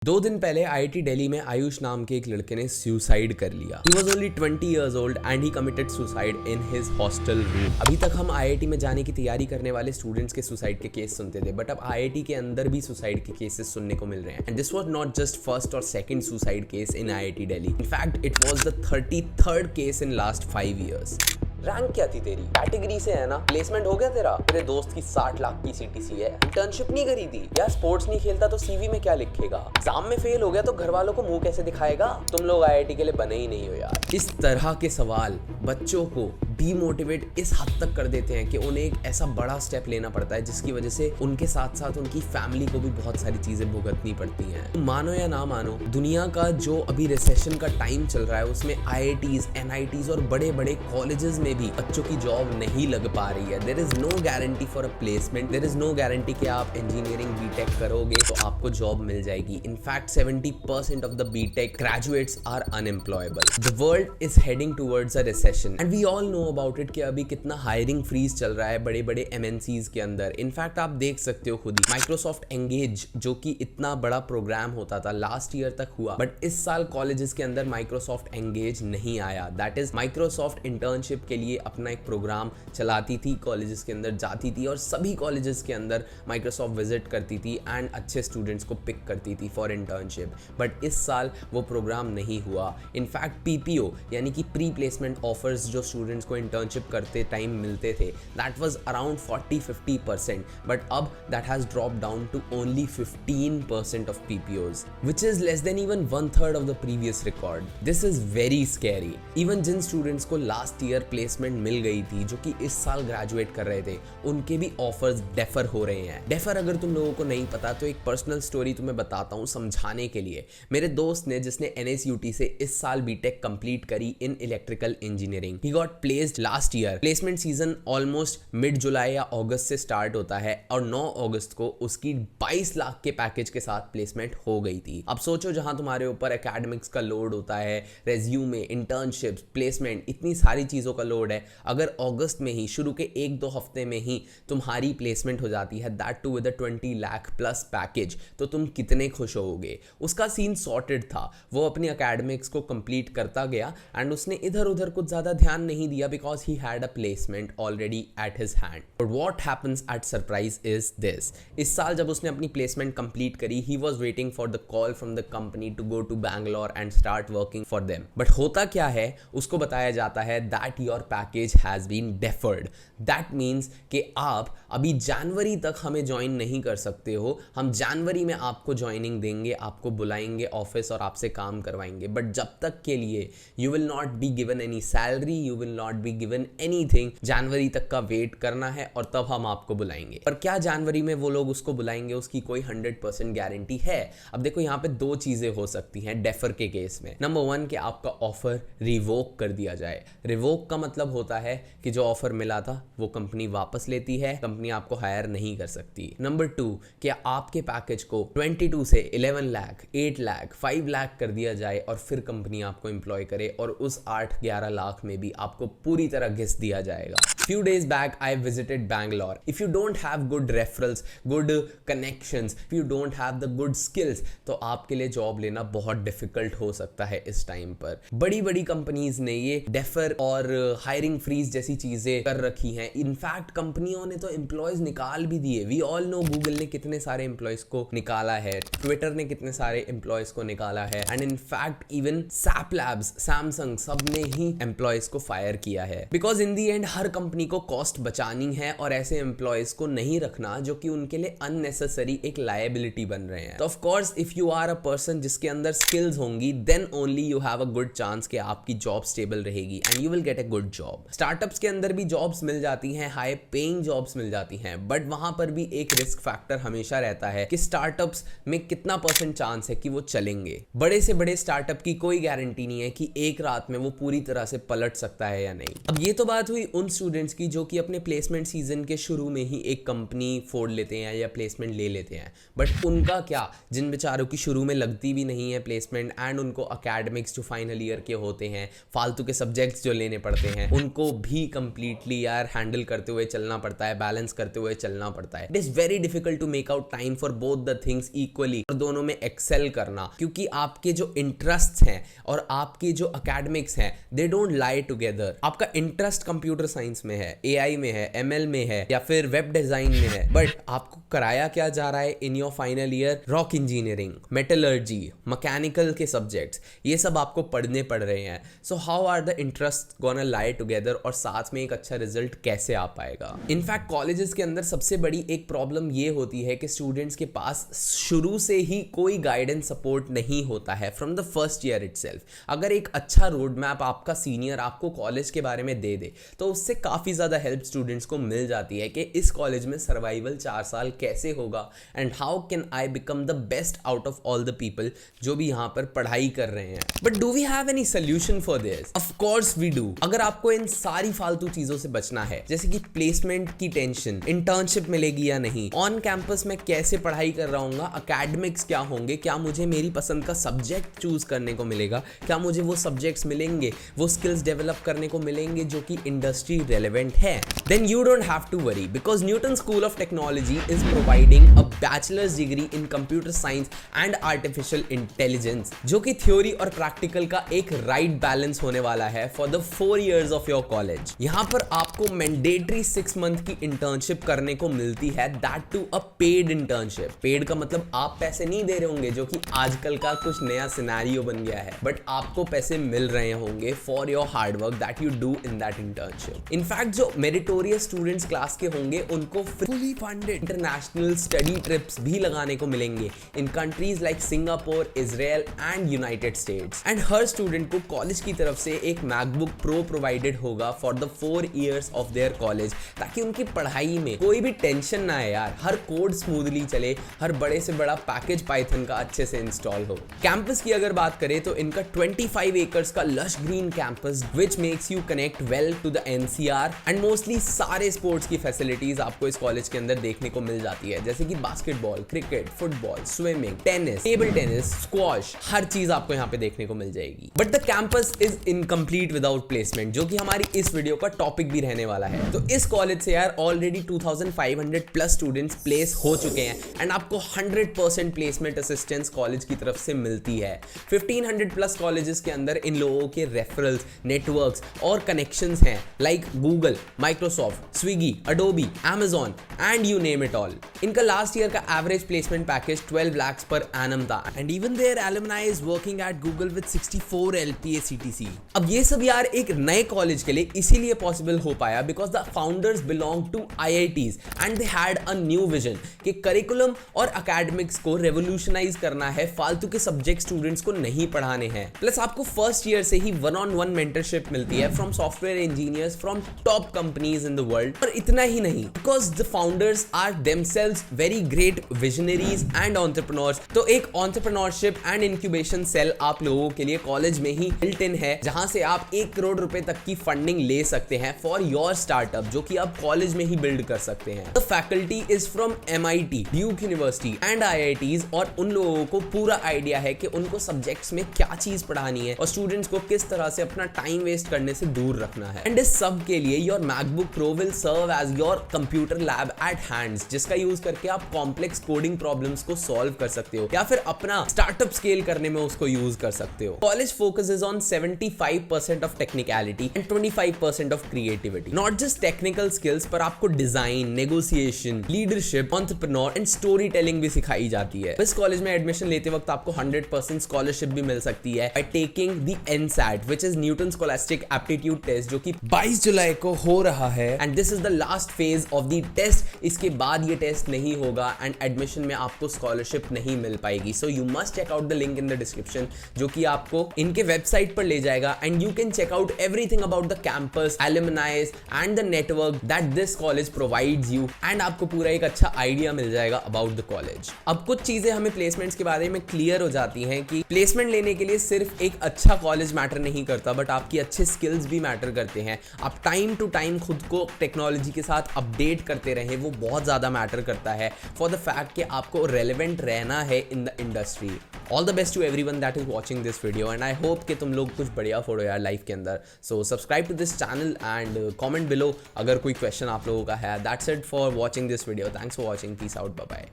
2 दिन पहले आईआईटी दिल्ली में आयुष नाम के एक लड़के ने सुसाइड कर लिया। He was only 20 years old and he committed suicide in his hostel room। अभी तक हम आईआईटी में जाने की तैयारी करने वाले स्टूडेंट्स के सुसाइड के केस सुनते थे, बट अब आईआईटी के अंदर भी सुसाइड के केसेस सुनने को मिल रहे हैं। And this was not just first और second suicide case in IIT Delhi. In fact it was the 33rd case in last 5 years। Rank क्या थी तेरी? कैटेगरी से है ना? प्लेसमेंट हो गया तेरा? तेरे दोस्त की 60 लाख की सीटीसी है, इंटर्नशिप नहीं करी थी यार, स्पोर्ट्स नहीं खेलता तो सीवी में क्या लिखेगा? एग्जाम में फेल हो गया तो घर वालों को मुंह कैसे दिखाएगा? तुम लोग आईआईटी के लिए बने ही नहीं हो यार। इस तरह के सवाल बच्चों को डीमोटिवेट इस हद तक कर देते हैं कि उन्हें एक ऐसा बड़ा स्टेप लेना पड़ता है जिसकी वजह से उनके साथ साथ उनकी फैमिली को भी बहुत सारी चीजें भुगतनी पड़ती हैं। तो मानो या ना मानो, दुनिया का जो अभी रिसेशन का टाइम चल रहा है उसमें आईआईटीज, एनआईटीज और बड़े बड़े कॉलेजेस में भी बच्चों की जॉब नहीं लग पा रही है। There is no guarantee for a placement, there is no guarantee कि आप इंजीनियरिंग बीटेक करोगे तो आपको जॉब मिल जाएगी। In fact 70% of the BTech graduates are unemployable. The world is heading towards a recession and we all know about it कि अभी कितना हायरिंग फ्रीज चल रहा है बड़े बड़े एमएनसीज के अंदर। इनफैक्ट आप देख सकते हो खुद ही, माइक्रोसॉफ्ट एंगेज जो कि इतना बड़ा प्रोग्राम होता था लास्ट ईयर तक हुआ, बट इस साल कॉलेजेस के अंदर माइक्रोसॉफ्ट एंगेज नहीं आया। दैट इज माइक्रोसॉफ्ट इंटर्नशिप के लिए अपना एक प्रोग्राम चलाती थी, कॉलेजेस के अंदर जाती थी और सभी कॉलेजेस के अंदर माइक्रोसॉफ्ट विजिट करती थी एंड अच्छे स्टूडेंट्स को पिक करती थी फॉर इंटर्नशिप। बट इस साल वो प्रोग्राम नहीं हुआ। इनफैक्ट पीपीओ यानी कि प्री प्लेसमेंट ऑफर्स जो स्टूडेंट्स को इंटर्नशिप करते टाइम मिलते थे, दैट वाज अराउंड 40-50%, बट अब that has drop down to only 15% of PPOs, which is less than even 1/3 of the previous record. This is very scary. Even जिन students को last year placement मिल गई थी, जो कि इस साल ग्रेजुएट कर रहे थे, उनके भी ऑफर्स डेफर हो रहे हैं। डेफर अगर तुम लोगों को नहीं पता तो एक पर्सनल स्टोरी तुम्हें बताता हूँ समझाने के लिए। मेरे दोस्त ने, जिसने एनएसयूटी से इस साल बीटेक कंप्लीट करी in electrical engineering, he got placed last year. Placement season almost mid July या अगस्त से स्टार्ट होता है और 9 अगस्त को उसकी 22 लाख के पैकेज के साथ प्लेसमेंट हो गई थी। अब सोचो, जहां तुम्हारे ऊपर एकेडमिक्स का लोड होता है, रेज्यूमे, इंटर्नशिप्स, प्लेसमेंट, इतनी सारी चीजों का लोड है, अगर अगस्त में ही शुरू के 1-2 हफ्ते में ही तुम्हारी प्लेसमेंट हो जाती है, that too with a 20 lakh plus package, तो तुम कितने खुश होगे। उसका सीन सॉर्टेड था, वो अपनी एकेडमिक्स को कंप्लीट करता गया एंड उसने इधर उधर कुछ ज्यादा ध्यान नहीं दिया because he had a placement already at his hand. But what happens at surprise is this, इस साल जब उसने अपनी प्लेसमेंट कंप्लीट करी, he was waiting for the call from the company to go to Bangalore and start working for them. But होता क्या है, उसको बताया जाता है that your package has been deferred. That means कि आप अभी जनवरी तक हमें ज्वाइन नहीं कर सकते हो, हम जनवरी में आपको ज्वाइनिंग देंगे, आपको बुलाएंगे ऑफिस और आपसे काम करवाएंगे, बट जब तक के लिए you will not be given any salary, you will not be given anything. जनवरी तक का वेट करना है और तब हम आपको बुलाएंगे। पर क्या जनवरी में वो लोग उसको बुलाएंगे, उसकी कोई 100% गारंटी है? अब देखो, यहाँ पे 2 चीजें हो सकती हैं डेफर के केस में। नंबर 1 कि आपका ऑफर रिवोक कर दिया जाए। रिवोक का मतलब होता है कि जो ऑफर मिला था वो कंपनी वापस लेती है, कंपनी आपको हायर नहीं कर सकती। नंबर 2 कि आपके पैकेज को 22 से 11 लाख, 8 लाख, 5 लाख कर दिया जाए और फिर कंपनी आपको एम्प्लॉय करे और उस 8-11 लाख में भी आपको पूरी तरह घिस दिया जाएगा। Few days back I visited Bangalore. If you don't have good referrals, good connections, if you don't have the good skills, तो आपके लिए जॉब लेना बहुत डिफिकल्ट हो सकता है इस टाइम पर। बड़ी बड़ी कंपनीज ने ये डेफर और हायरिंग फ्रीज जैसी चीजें कर रखी हैं। इनफैक्ट कंपनियों ने तो एम्प्लॉयज निकाल भी दिए। वी ऑल नो गूगल ने कितने सारे एम्प्लॉयज को निकाला है, ट्विटर ने कितने सारे एम्प्लॉयज को निकाला है, and in fact even SAP labs, Samsung, सब ने ही एम्प्लॉयज को फायर किया है। Because in the and her company को कॉस्ट बचानी है और ऐसे एम्प्लॉयज को नहीं रखना जो कि उनके लिए अननेसेसरी एक लायबिलिटी बन रहे हैं। तो of course if you are a person जिसके अंदर स्किल्स होंगी, then only you have a good chance कि आपकी जॉब स्टेबल रहेगी and you will get a good job. Startups के अंदर भी जॉब्स मिल जाती हैं, हाई पेइंग जॉब्स मिल जाती हैं, बट वहां पर भी एक रिस्क फैक्टर हमेशा रहता है कि स्टार्टअप्स में कितना % चांस है कि वो चलेंगे। बड़े से बड़े स्टार्टअप की कोई गारंटी नहीं है कि एक रात में वो पूरी तरह से पलट सकता है या नहीं। अब ये तो बात हुई उन स्टूडेंट स्टूडेंट्स की जो कि अपने प्लेसमेंट सीजन के शुरू में ही एक कंपनी फोड़ लेते हैं या प्लेसमेंट ले लेते हैं, बट उनका क्या, जिन बेचारों की शुरू में लगती भी नहीं है प्लेसमेंट एंड उनको अकेडमिक्स जो फाइनल ईयर के होते हैं, फालतू के सब्जेक्ट्स जो लेने पड़ते हैं, उनको भी कंप्लीटली यार हैंडल करते हुए चलना पड़ता है, बैलेंस करते हुए चलना पड़ता है। It is very difficult to make out time for both the things equally, और दोनों में एक्सेल करना, क्योंकि आपके जो इंटरेस्ट हैं और आपके जो अकेडमिक्स हैं दे डोंट लाई टुगेदर। आपका इंटरेस्ट कंप्यूटर साइंस में है, एआई में है, एमएल में है या फिर वेब डिजाइन में है, बट आपको कराया क्या जा रहा है in your final year? Rock engineering, metallurgy, mechanical के सब्जेक्ट्स, ये सब आपको पढ़ने पड़ रहे हैं। So how are the interest gonna lie together, और साथ में एक अच्छा रिजल्ट कैसे आ पाएगा? इनफैक्ट कॉलेजेस के अंदर सबसे बड़ी एक प्रॉब्लम ये होती है कि स्टूडेंट्स के पास शुरू से ही कोई गाइडेंस सपोर्ट नहीं होता है from the first year itself. अगर एक अच्छा रोड मैप आपका सीनियर आपको कॉलेज के बारे में दे दे तो उससे काफ़ी ज़्यादा हेल्प स्टूडेंट्स को मिल जाती है कि इस कॉलेज में सर्वाइवल 4 साल कैसे होगा and how can I become the best out of all the people जो भी यहाँ पर पढ़ाई कर रहे हैं। But do we have any solution for this? Of course we do. अगर आपको इन सारी फालतू चीज़ों से बचना है, जैसे कि प्लेसमेंट की टेंशन, इंटर्नशिप मिलेगी या नहीं, ऑन कैंपस में कैसे पढ़ाई कर रहा हूँ, अकेडमिक्स क्या होंगे, क्या मुझे मेरी पसंद का सब्जेक्ट चूज करने को मिलेगा, क्या मुझे वो सब्जेक्ट्स मिलेंगे, वो स्किल्स डेवलप करने को मिलेंगे जो कि इंडस्ट्री रेलेवेंट है, then you don't have to worry because Newton School of Technology is providing a bachelor's degree in computer science and artificial intelligence, जो कि थ्योरी और प्रैक्टिकल का एक राइट बैलेंस होने वाला है for the 4 years of your college. यहाँ पर आपको मैंडेटरी 6 month की इंटर्नशिप करने को मिलती है, that to a paid internship. Paid का मतलब आप पैसे नहीं दे रहे होंगे, जो कि आजकल का कुछ नया सिनेरियो बन गया है, बट आपको पैसे मिल रहे होंगे for your hard work that you do in that internship. In fact जो मेरिटोरियस स्टूडेंट्स क्लास के होंगे उनको fully funded international study trips भी लगाने को मिलेंगे in countries like Singapore, Israel and United States. And हर स्टूडेंट को कॉलेज की तरफ से एक मैकबुक प्रो प्रोवाइडेड होगा for the 4 years of their college, ताकि उनकी पढ़ाई में कोई भी टेंशन ना है यार, हर कोड स्मूथली चले, हर बड़े से बड़ा पैकेज पाइथन का अच्छे से इंस्टॉल हो। कैंपस की अगर बात करें तो इनका 25 acres का lush green campus which makes you connect well to the NCR and mostly सारे स्पोर्ट्स की फैसिलिटीज आपको इस कॉलेज के अंदर देखने को मिल जाती है, जैसे कि basketball, cricket, football, swimming, tennis, table tennis, squash, हर चीज आपको यहाँ पे देखने को मिल जाएगी। But the campus is incomplete without placement, जो कि हमारी इस वीडियो का टॉपिक भी रहने वाला है। तो इस कॉलेज से यार ऑलरेडी 2500 प्लस स्टूडेंट्स प्लेस हो चुके हैं एंड आपको 100% प्लेसमेंट असिस्टेंस कॉलेज की तरफ से मिलती है। 1500 प्लस कॉलेजेस के अंदर इन लोगों के रेफरल्स, नेटवर्क्स और कनेक्शंस हैं like Google, Microsoft, Swiggy, Adobe, Amazon and you name it all. इनका लास्ट ईयर का average placement package 12 lakhs per annum था and even their alumni is working at Google with 64 LPA CTC। अब ये सब यार एक नए कॉलेज के लिए इसीलिए पॉसिबल हो पाया because the founders belong to IITs and they had a new vision कि करिकुलम और अकेडमिक्स को रेवोल्यूशनाइज करना है, फालतू के सब्जेक्ट स्टूडेंट्स को नहीं पढ़ाने हैं। प्लस आपको फर्स्ट ईयर से ही 1-on-1 मेंटरशिप मिलती है from software engineers from top companies in the world. और इतना ही नहीं, because the founders are themselves very great visionaries and entrepreneurs, तो एक एंटरप्रेन्योरशिप एंड इंक्यूबेशन सेल आप लोगों के लिए कॉलेज में ही बिल्ट इन है, जहां से आप 1 crore रुपए तक की फंडिंग ले सकते हैं फॉर योर स्टार्टअप, जो कि आप कॉलेज में ही बिल्ड कर सकते हैं। The faculty is from MIT, Duke university and IITs, और उन लोगों को पूरा आइडिया है कि उनको सब्जेक्ट्स में क्या चीज पढ़ानी है और स्टूडेंट्स को किस तरह से अपना टाइम वेस्ट करने से दूर रखना है। एंड इस सब के लिए your MacBook Pro will serve as your computer lab at hands, जिसका यूज करके आप कॉम्प्लेक्स कोडिंग प्रॉब्लम्स को सॉल्व कर सकते हो या फिर अपना स्टार्टअप स्केल करने में उसको यूज कर सकते हो। College focuses on 75% of technicality and 25% of creativity. Not just technical skills, पर आपको design, negotiation, leadership, entrepreneur and story telling भी सिखाई जाती है। इस कॉलेज में एडमिशन लेते वक्त आपको 100% स्कॉलरशिप भी मिल सकती है by taking the NSAT which is Newton Scholastic Aptitude Test, जो कि 22 जुलाई को हो रहा है and this is the last phase of the test. इसके बाद ये टेस्ट नहीं होगा एंड एडमिशन में आपको स्कॉलरशिप नहीं मिल पाएगी। So you must check out the link in the description, जो कि आपको इनके वेबसाइट पर ले जाएगा and you can check out everything about the campus, alumni and the network that this college provides you, and आपको पूरा एक अच्छा आइडिया मिल जाएगा अबाउट द कॉलेज। अब कुछ चीजें हमें प्लेसमेंट्स के बारे में क्लियर हो जाती हैं कि प्लेसमेंट लेने के लिए सिर्फ एक अच्छा कॉलेज मैटर नहीं करता, बट आपकी अच्छे स्किल्स भी मैटर करते हैं। आप टाइम टाइम टू टाइम खुद को टेक्नोलॉजी के साथ अपडेट करते रहें, वो बहुत ज़्यादा मैटर करता है फॉर द फैक्ट कि आपको रेलेवेंट रहना है in the industry. All the best to everyone that is watching this video and I hope कि तुम लोग कुछ बढ़िया फोड़ो यार लाइफ के अंदर। So subscribe to this channel and comment below अगर कोई क्वेश्चन आप लोगों का है। That's it for watching this video. Thanks for watching. Peace out. Bye bye.